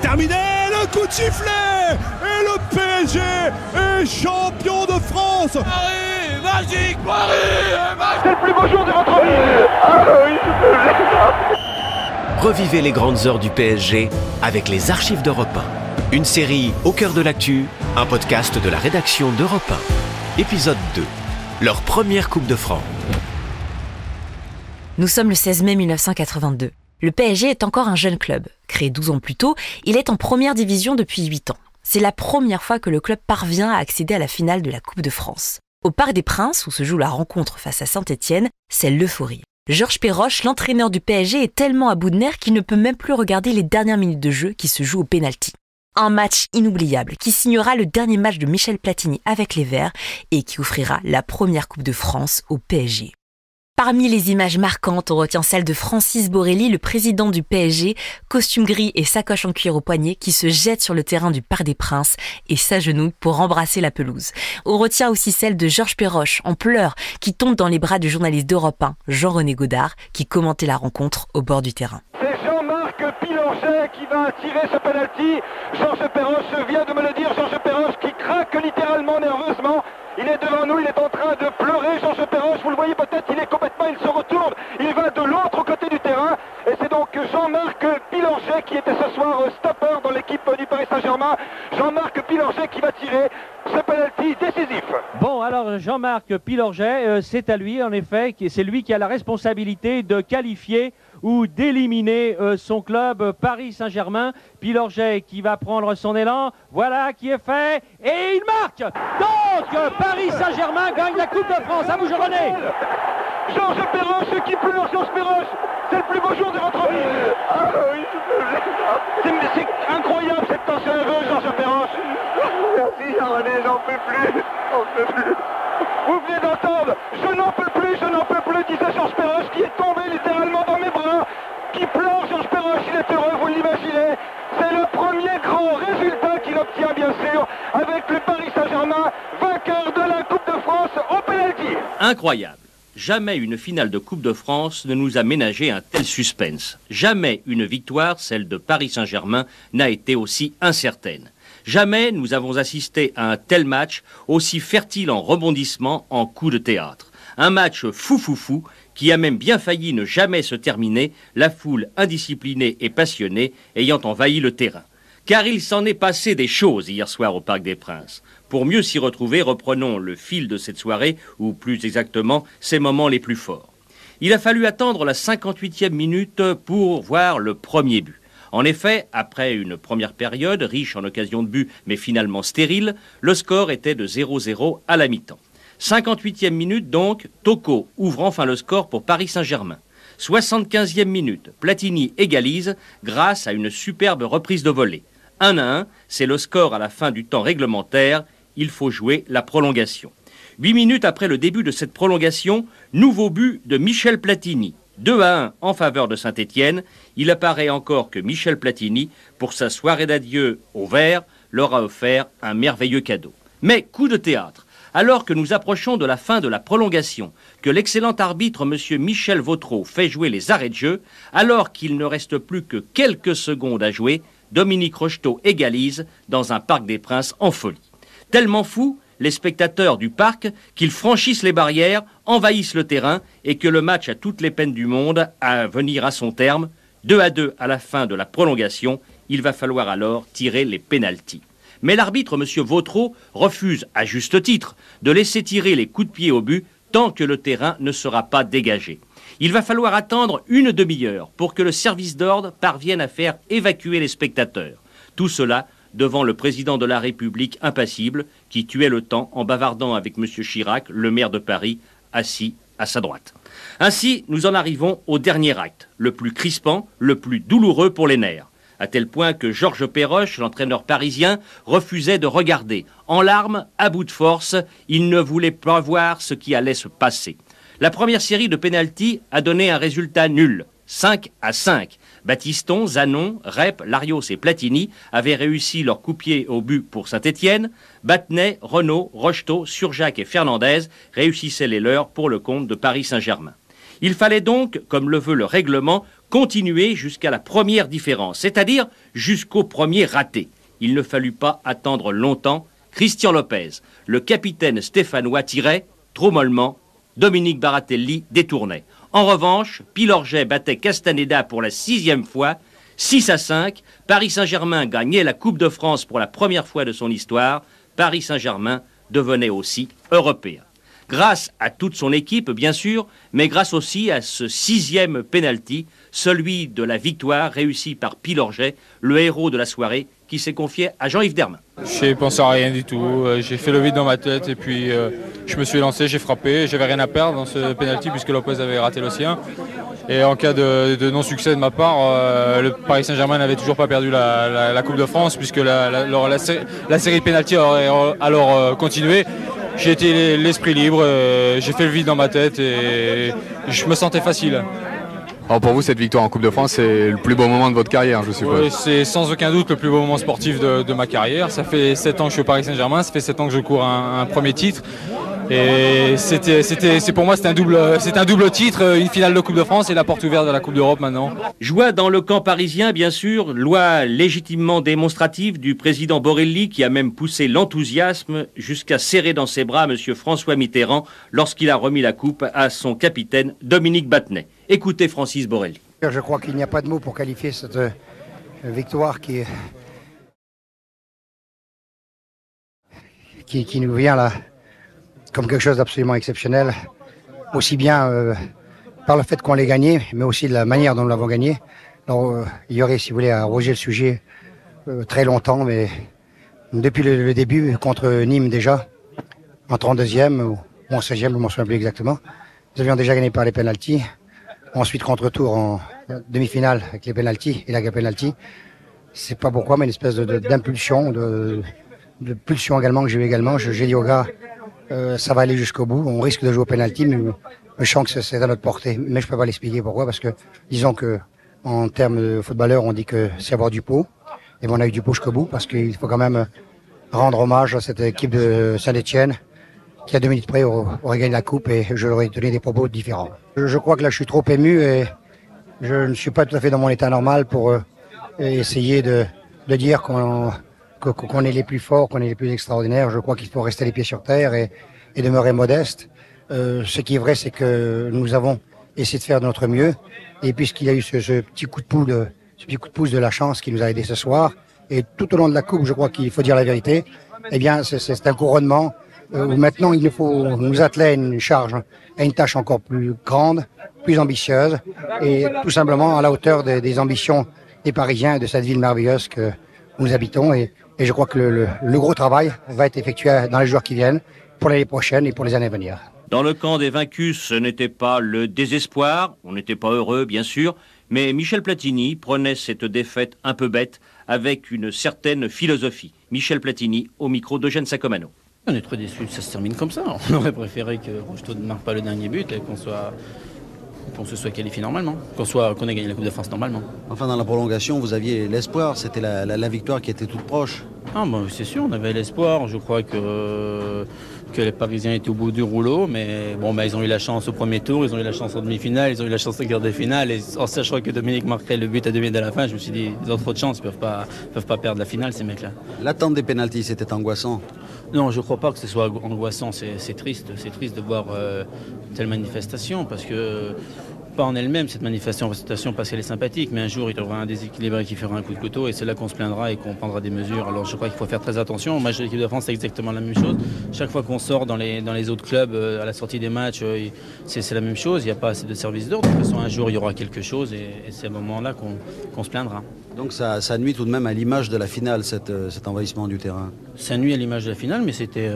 terminé, le coup de sifflet et le PSG est champion de France. Paris, magique, Paris, c'est le plus beau jour de votre vie. Ah oui, Revivez les grandes heures du PSG avec les archives d'Europe 1. Une série au cœur de l'actu, un podcast de la rédaction d'Europe 1. Épisode 2, leur première Coupe de France. Nous sommes le 16 mai 1982. Le PSG est encore un jeune club. Créé 12 ans plus tôt, il est en première division depuis 8 ans. C'est la première fois que le club parvient à accéder à la finale de la Coupe de France. Au Parc des Princes, où se joue la rencontre face à Saint-Étienne, c'est l'euphorie. Georges Perroche, l'entraîneur du PSG, est tellement à bout de nerfs qu'il ne peut même plus regarder les dernières minutes de jeu qui se jouent au pénalty. Un match inoubliable qui signera le dernier match de Michel Platini avec les Verts et qui offrira la première Coupe de France au PSG. Parmi les images marquantes, on retient celle de Francis Borelli, le président du PSG, costume gris et sacoche en cuir au poignet, qui se jette sur le terrain du Parc des Princes et s'agenouille pour embrasser la pelouse. On retient aussi celle de Georges Perroche, en pleurs, qui tombe dans les bras du journaliste d'Europe 1, Jean-René Godard, qui commentait la rencontre au bord du terrain. C'est Jean-Marc Pilorget qui va tirer ce penalty. Georges Perroche vient de me le dire, Georges Perroche qui craque littéralement nerveusement. Il est devant nous, il est en train de pleurer, Georges Perroche, vous le voyez peut-être, il se retourne, il va de l'autre côté du terrain, et c'est donc Jean-Marc Pilorget qui était ce soir stopper dans l'équipe du Paris Saint-Germain, Jean-Marc Pilorget qui va tirer ce penalty décisif. Bon, alors Jean-Marc Pilorget, c'est à lui en effet, c'est lui qui a la responsabilité de qualifier ou d'éliminer son club Paris Saint-Germain. Pilorget qui va prendre son élan, voilà qui est fait, et il marque. Donc Paris Saint-Germain gagne la Coupe de France. À vous, Jean-René. Georges Perroche qui pleure, Georges Perroche, c'est le plus beau jour de votre vie. Ah oui, c'est incroyable cette tension nerveuse, Georges Perroche. Merci Jean-René, j'en peux plus. Vous venez d'entendre, je n'en peux plus, disait Georges Perroche qui est tombé littéralement dans mes bras, qui pleure. Georges Perroche, il est heureux, vous l'imaginez. C'est le premier grand résultat qu'il obtient, bien sûr, avec le Paris Saint-Germain, vainqueur de la Coupe de France au pénalty. Incroyable. Jamais une finale de Coupe de France ne nous a ménagé un tel suspense. Jamais une victoire, celle de Paris Saint-Germain, n'a été aussi incertaine. Jamais nous avons assisté à un tel match aussi fertile en rebondissements, en coups de théâtre. Un match fou qui a même bien failli ne jamais se terminer, la foule indisciplinée et passionnée ayant envahi le terrain. Car il s'en est passé des choses hier soir au Parc des Princes. Pour mieux s'y retrouver, reprenons le fil de cette soirée, ou plus exactement, ses moments les plus forts. Il a fallu attendre la 58e minute pour voir le premier but. En effet, après une première période, riche en occasions de but, mais finalement stérile, le score était de 0-0 à la mi-temps. 58e minute donc, Toko ouvre enfin le score pour Paris Saint-Germain. 75e minute, Platini égalise grâce à une superbe reprise de volée. 1-1, c'est le score à la fin du temps réglementaire, il faut jouer la prolongation. 8 minutes après le début de cette prolongation, nouveau but de Michel Platini. 2-1 en faveur de Saint-Étienne, il apparaît encore que Michel Platini, pour sa soirée d'adieu aux Verts, leur a offert un merveilleux cadeau. Mais coup de théâtre, alors que nous approchons de la fin de la prolongation, que l'excellent arbitre M. Michel Vautreau fait jouer les arrêts de jeu, alors qu'il ne reste plus que quelques secondes à jouer, Dominique Rocheteau égalise dans un Parc des Princes en folie. Tellement fou, les spectateurs du parc, qu'ils franchissent les barrières, envahissent le terrain et que le match a toutes les peines du monde à venir à son terme. 2-2 à la fin de la prolongation, il va falloir alors tirer les pénaltys. Mais l'arbitre, M. Vautreau, refuse, à juste titre, de laisser tirer les coups de pied au but tant que le terrain ne sera pas dégagé. Il va falloir attendre une demi-heure pour que le service d'ordre parvienne à faire évacuer les spectateurs. Tout cela devant le président de la République impassible qui tuait le temps en bavardant avec M. Chirac, le maire de Paris, assis à sa droite. Ainsi, nous en arrivons au dernier acte, le plus crispant, le plus douloureux pour les nerfs, à tel point que Georges Perroche, l'entraîneur parisien, refusait de regarder. En larmes, à bout de force, il ne voulait pas voir ce qui allait se passer. La première série de pénaltys a donné un résultat nul, 5-5. Battiston, Zanon, Rep, Larios et Platini avaient réussi leur coup-pied au but pour Saint-Étienne. Battenay, Renaud, Rocheteau, Surjacq et Fernandez réussissaient les leurs pour le compte de Paris Saint-Germain. Il fallait donc, comme le veut le règlement, continuer jusqu'à la première différence, c'est-à-dire jusqu'au premier raté. Il ne fallut pas attendre longtemps. Christian Lopez, le capitaine stéphanois, tirait trop mollement. Dominique Baratelli détournait. En revanche, Pilorget battait Castaneda pour la 6e fois. 6-5, Paris Saint-Germain gagnait la Coupe de France pour la première fois de son histoire. Paris Saint-Germain devenait aussi européen. Grâce à toute son équipe, bien sûr, mais grâce aussi à ce 6e pénalty, celui de la victoire réussi par Pilorget, le héros de la soirée, qui s'est confié à Jean-Yves Dermain. Je ne pensais à rien du tout, j'ai fait le vide dans ma tête et puis je me suis lancé, j'ai frappé, j'avais rien à perdre dans ce pénalty puisque Lopez avait raté le sien. Et en cas de non-succès de ma part, le Paris Saint-Germain n'avait toujours pas perdu la Coupe de France puisque la série de pénalty aurait alors continué. J'ai été l'esprit libre, j'ai fait le vide dans ma tête et je me sentais facile. Alors pour vous, cette victoire en Coupe de France, c'est le plus beau moment de votre carrière, je suppose. Oui, c'est sans aucun doute le plus beau moment sportif de ma carrière. Ça fait 7 ans que je suis au Paris Saint-Germain, ça fait 7 ans que je cours un premier titre. Et pour moi, c'est un double titre, une finale de Coupe de France et la porte ouverte de la Coupe d'Europe maintenant. Joie dans le camp parisien, bien sûr, loi légitimement démonstrative du président Borelli qui a même poussé l'enthousiasme jusqu'à serrer dans ses bras M. François Mitterrand lorsqu'il a remis la coupe à son capitaine Dominique Battenet. Écoutez Francis Borelli. Je crois qu'il n'y a pas de mots pour qualifier cette victoire qui nous vient là comme quelque chose d'absolument exceptionnel, aussi bien par le fait qu'on l'ait gagné, mais aussi de la manière dont nous l'avons gagné. Alors, il y aurait, si vous voulez, à arroger le sujet très longtemps, mais depuis le début, contre Nîmes déjà, en 32e ou en 16e, je ne m'en souviens plus exactement, nous avions déjà gagné par les pénaltys. Ensuite, contre Tours en demi-finale avec les pénaltys et la pénalty. C'est pas pourquoi, mais une espèce d'impulsion, de pulsion également que j'ai eu également. J'ai dit aux gars, ça va aller jusqu'au bout. On risque de jouer au pénalty, mais je sens que c'est à notre portée. Mais je peux pas l'expliquer pourquoi, parce que disons que en termes de footballeur, on dit que c'est avoir du pot. Et bien, on a eu du pot jusqu'au bout, parce qu'il faut quand même rendre hommage à cette équipe de Saint-Etienne qui à 2 minutes près aurait gagné la coupe et je leur ai donné des propos différents. Je crois que là je suis trop ému et je ne suis pas tout à fait dans mon état normal pour essayer de dire qu'on est les plus forts, qu'on est les plus extraordinaires. Je crois qu'il faut rester les pieds sur terre et demeurer modeste. Ce qui est vrai, c'est que nous avons essayé de faire de notre mieux et puisqu'il y a eu ce petit coup de pouce de la chance qui nous a aidés ce soir et tout au long de la coupe, je crois qu'il faut dire la vérité, eh bien c'est un couronnement où maintenant il faut nous atteler à une charge, à une tâche encore plus grande, plus ambitieuse et tout simplement à la hauteur des ambitions des Parisiens et de cette ville merveilleuse que nous habitons et je crois que le gros travail va être effectué dans les jours qui viennent, pour l'année prochaine et pour les années à venir. Dans le camp des vaincus, ce n'était pas le désespoir, on n'était pas heureux bien sûr, mais Michel Platini prenait cette défaite un peu bête avec une certaine philosophie. Michel Platini au micro d'Eugène Sacomano. On est très déçus, ça se termine comme ça. On aurait préféré que Rocheteau ne marque pas le dernier but et qu'on se soit qualifié normalement, qu'on ait gagné la Coupe de France normalement. Enfin, dans la prolongation, vous aviez l'espoir, c'était la victoire qui était toute proche. Ah, bon, c'est sûr, on avait l'espoir. Je crois que les Parisiens étaient au bout du rouleau, mais bon, ils ont eu la chance au premier tour, ils ont eu la chance en demi-finale, ils ont eu la chance en quart de finale. Et en sachant que Dominique marquerait le but à 2 minutes à la fin, je me suis dit, ils ont trop de chance, ils peuvent pas perdre la finale, ces mecs-là. L'attente des pénaltys, c'était angoissant? Non, je ne crois pas que ce soit angoissant, c'est triste de voir telle manifestation, parce que pas en elle-même cette manifestation parce qu'elle est sympathique, mais un jour il y aura un déséquilibré qui fera un coup de couteau et c'est là qu'on se plaindra et qu'on prendra des mesures. Alors je crois qu'il faut faire très attention. Au match de l'équipe de France, c'est exactement la même chose. Chaque fois qu'on sort dans les autres clubs, à la sortie des matchs, c'est la même chose. Il n'y a pas assez de services d'ordre. De toute façon, un jour il y aura quelque chose et c'est à ce moment-là qu'on se plaindra. Donc ça nuit tout de même à l'image de la finale, cet envahissement du terrain. Ça nuit à l'image de la finale, mais c'était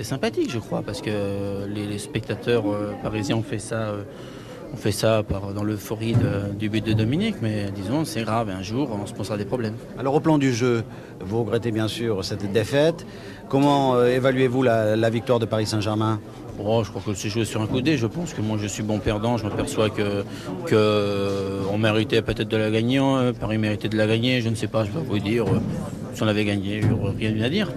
sympathique, je crois, parce que les spectateurs parisiens ont fait ça. On fait ça dans l'euphorie du but de Dominique, mais disons, c'est grave, un jour, on se posera des problèmes. Alors au plan du jeu, vous regrettez bien sûr cette défaite. Comment évaluez-vous la victoire de Paris Saint-Germain ? Je crois que c'est joué sur un coup de dé. Je pense que moi je suis bon perdant. Je m'aperçois qu'on méritait peut-être de la gagner. Paris méritait de la gagner. Je ne sais pas, je vais vous dire. Si on l'avait gagné, il n'y aurait rien à dire.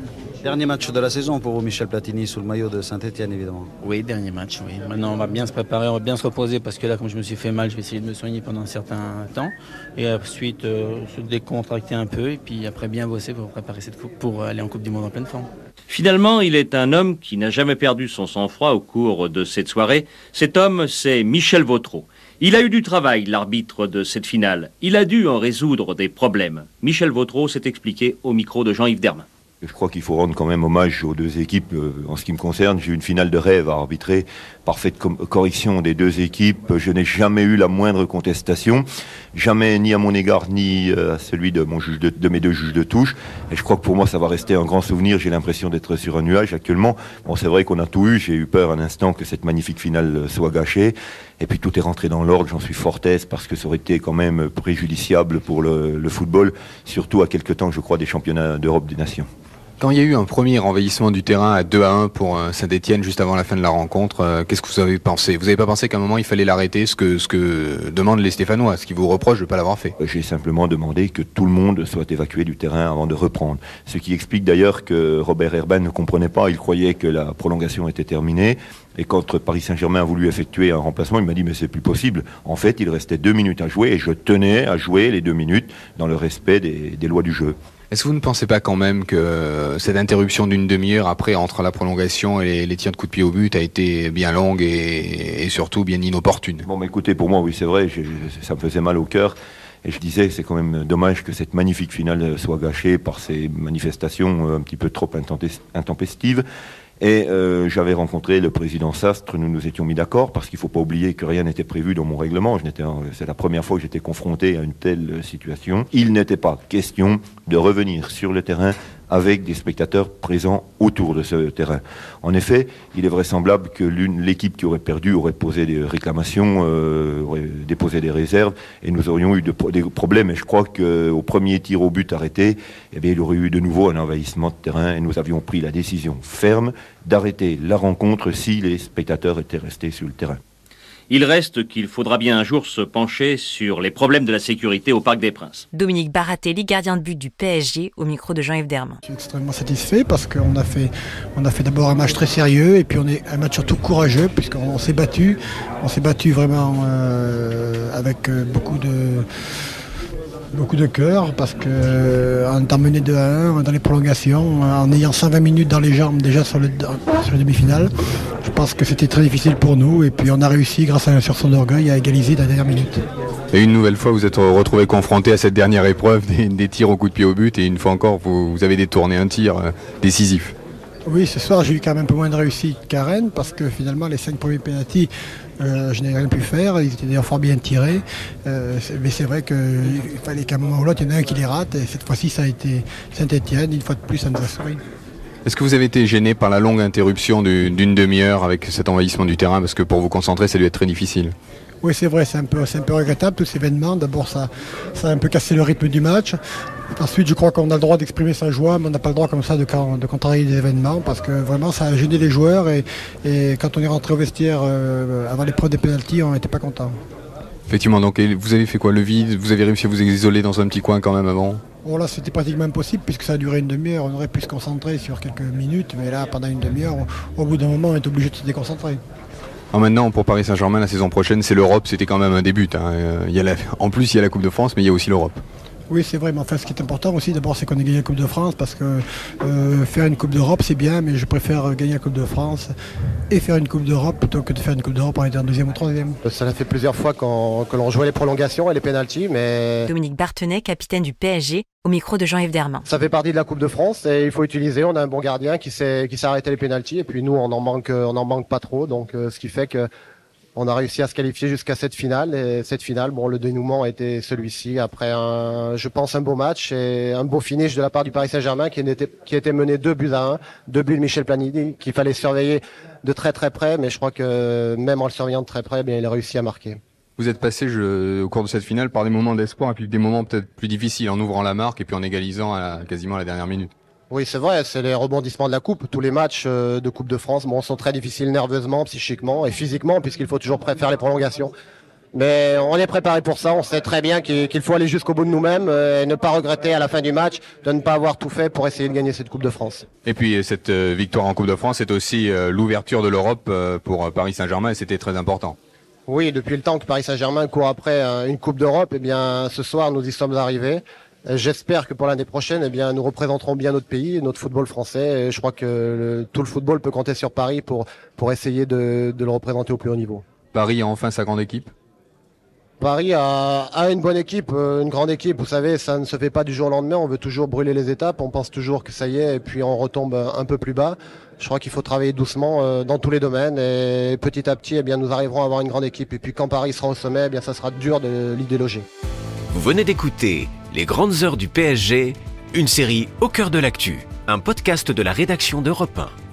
Dernier match de la saison pour vous, Michel Platini, sous le maillot de Saint-Etienne, évidemment. Oui, dernier match, oui. Maintenant, on va bien se préparer, on va bien se reposer parce que là, comme je me suis fait mal, je vais essayer de me soigner pendant un certain temps. Et ensuite, se décontracter un peu et puis après bien bosser pour préparer cette coupe pour aller en Coupe du Monde en pleine forme. Finalement, il est un homme qui n'a jamais perdu son sang-froid au cours de cette soirée. Cet homme, c'est Michel Vautreau. Il a eu du travail, l'arbitre de cette finale. Il a dû en résoudre des problèmes. Michel Vautreau s'est expliqué au micro de Jean-Yves Dermin. Je crois qu'il faut rendre quand même hommage aux deux équipes. En ce qui me concerne, j'ai eu une finale de rêve à arbitrer. Parfaite correction des deux équipes. Je n'ai jamais eu la moindre contestation. Jamais, ni à mon égard, ni à celui de mes deux juges de touche. Et je crois que pour moi, ça va rester un grand souvenir. J'ai l'impression d'être sur un nuage actuellement. Bon, c'est vrai qu'on a tout eu. J'ai eu peur un instant que cette magnifique finale soit gâchée. Et puis tout est rentré dans l'ordre. J'en suis fort aise parce que ça aurait été quand même préjudiciable pour le football. Surtout à quelque temps, je crois, des championnats d'Europe des nations. Quand il y a eu un premier envahissement du terrain à 2-1 pour Saint-Etienne juste avant la fin de la rencontre, qu'est-ce que vous avez pensé? Vous n'avez pas pensé qu'à un moment il fallait l'arrêter, ce que demandent les Stéphanois, ce qu'ils vous reprochent de ne pas l'avoir fait? J'ai simplement demandé que tout le monde soit évacué du terrain avant de reprendre. Ce qui explique d'ailleurs que Robert Herben ne comprenait pas, il croyait que la prolongation était terminée. Et quand Paris Saint-Germain a voulu effectuer un remplacement, il m'a dit mais c'est plus possible. En fait, il restait 2 minutes à jouer et je tenais à jouer les 2 minutes dans le respect des lois du jeu. Est-ce que vous ne pensez pas quand même que cette interruption d'une demi-heure après entre la prolongation et les tirs de coups de pied au but a été bien longue et surtout bien inopportune? Bon, mais écoutez, pour moi, oui, c'est vrai, ça me faisait mal au cœur. Et je disais que c'est quand même dommage que cette magnifique finale soit gâchée par ces manifestations un petit peu trop intempestives. Et j'avais rencontré le président Sastre, nous nous étions mis d'accord, parce qu'il ne faut pas oublier que rien n'était prévu dans mon règlement. C'est la première fois que j'étais confronté à une telle situation. Il n'était pas question de revenir sur le terrain avec des spectateurs présents autour de ce terrain. En effet, il est vraisemblable que l'équipe qui aurait perdu aurait posé des réclamations, aurait déposé des réserves, et nous aurions eu des problèmes. Et je crois qu'au premier tir au but arrêté, eh bien, il y aurait eu de nouveau un envahissement de terrain, et nous avions pris la décision ferme d'arrêter la rencontre si les spectateurs étaient restés sur le terrain. Il reste qu'il faudra bien un jour se pencher sur les problèmes de la sécurité au Parc des Princes. Dominique Baratelli, gardien de but du PSG, au micro de Jean-Yves Dermin. Je suis extrêmement satisfait parce qu'on a fait d'abord un match très sérieux et puis on est un match surtout courageux puisqu'on s'est battu. On s'est battu vraiment avec beaucoup de cœur parce qu'en étant mené 2-1 dans les prolongations, en ayant 120 minutes dans les jambes déjà sur la demi-finale, je pense que c'était très difficile pour nous et puis on a réussi grâce à un sursaut d'orgueil à égaliser dans la dernière minute. Et une nouvelle fois vous êtes retrouvé confronté à cette dernière épreuve des tirs au coup de pied au but et une fois encore vous avez détourné un tir décisif. Oui, ce soir j'ai eu quand même un peu moins de réussite qu'à Rennes parce que finalement les 5 premiers pénaltys je n'ai rien pu faire, ils étaient d'ailleurs fort bien tirés, mais c'est vrai qu'il fallait qu'à un moment ou l'autre il y en a un qui les rate et cette fois-ci ça a été Saint-Etienne, une fois de plus ça nous a souri. Est-ce que vous avez été gêné par la longue interruption d'une demi-heure avec cet envahissement du terrain parce que pour vous concentrer ça a dû être très difficile? Oui, c'est vrai, c'est un peu regrettable tous ces événements. D'abord, ça a un peu cassé le rythme du match. Ensuite, je crois qu'on a le droit d'exprimer sa joie, mais on n'a pas le droit comme ça de contrarier les événements parce que vraiment, ça a gêné les joueurs et quand on est rentré au vestiaire avant l'épreuve des pénaltys, on n'était pas contents. Effectivement, donc vous avez fait quoi? Le vide? Vous avez réussi à vous isoler dans un petit coin quand même avant? Bon, là, c'était pratiquement impossible puisque ça a duré une demi-heure. On aurait pu se concentrer sur quelques minutes, mais là, pendant une demi-heure, au bout d'un moment, on est obligé de se déconcentrer. Maintenant, pour Paris Saint-Germain, la saison prochaine, c'est l'Europe. C'était quand même un début. En plus, il y a la Coupe de France, mais il y a aussi l'Europe. Oui, c'est vrai, mais enfin, ce qui est important aussi, d'abord, c'est qu'on ait gagné la Coupe de France, parce que faire une Coupe d'Europe, c'est bien, mais je préfère gagner la Coupe de France et faire une Coupe d'Europe plutôt que de faire une Coupe d'Europe en étant deuxième ou troisième. Ça l'a fait plusieurs fois que l'on jouait les prolongations et les pénaltys, mais... Dominique Barthenet, capitaine du PSG, au micro de Jean-Yves Dermin. Ça fait partie de la Coupe de France et il faut utiliser. On a un bon gardien qui sait arrêter les pénaltys et puis nous, on en manque pas trop, donc ce qui fait que on a réussi à se qualifier jusqu'à cette finale. Et cette finale, bon, le dénouement a été celui-ci après je pense, un beau match et un beau finish de la part du Paris Saint-Germain qui était mené 2-1, 2 buts de Michel Platini, qu'il fallait surveiller de très très près. Mais je crois que même en le surveillant de très près, bien, il a réussi à marquer. Vous êtes passé au cours de cette finale par des moments d'espoir et puis des moments peut-être plus difficiles en ouvrant la marque et puis en égalisant quasiment à la dernière minute. Oui, c'est vrai, c'est les rebondissements de la Coupe. Tous les matchs de Coupe de France sont très difficiles nerveusement, psychiquement et physiquement, puisqu'il faut toujours faire les prolongations. Mais on est préparé pour ça, on sait très bien qu'il faut aller jusqu'au bout de nous-mêmes et ne pas regretter à la fin du match de ne pas avoir tout fait pour essayer de gagner cette Coupe de France. Et puis cette victoire en Coupe de France, c'est aussi l'ouverture de l'Europe pour Paris Saint-Germain et c'était très important. Oui, depuis le temps que Paris Saint-Germain court après une Coupe d'Europe, eh bien ce soir nous y sommes arrivés. J'espère que pour l'année prochaine, eh bien, nous représenterons bien notre pays, notre football français. Et je crois que tout le football peut compter sur Paris pour essayer de le représenter au plus haut niveau. Paris a enfin sa grande équipe ? Paris a une bonne équipe, une grande équipe. Vous savez, ça ne se fait pas du jour au lendemain. On veut toujours brûler les étapes. On pense toujours que ça y est, et puis on retombe un peu plus bas. Je crois qu'il faut travailler doucement dans tous les domaines. Et petit à petit, eh bien, nous arriverons à avoir une grande équipe. Et puis quand Paris sera au sommet, eh bien, ça sera dur de l'y déloger. Vous venez d'écouter Les Grandes Heures du PSG, une série au cœur de l'actu, un podcast de la rédaction d'Europe 1.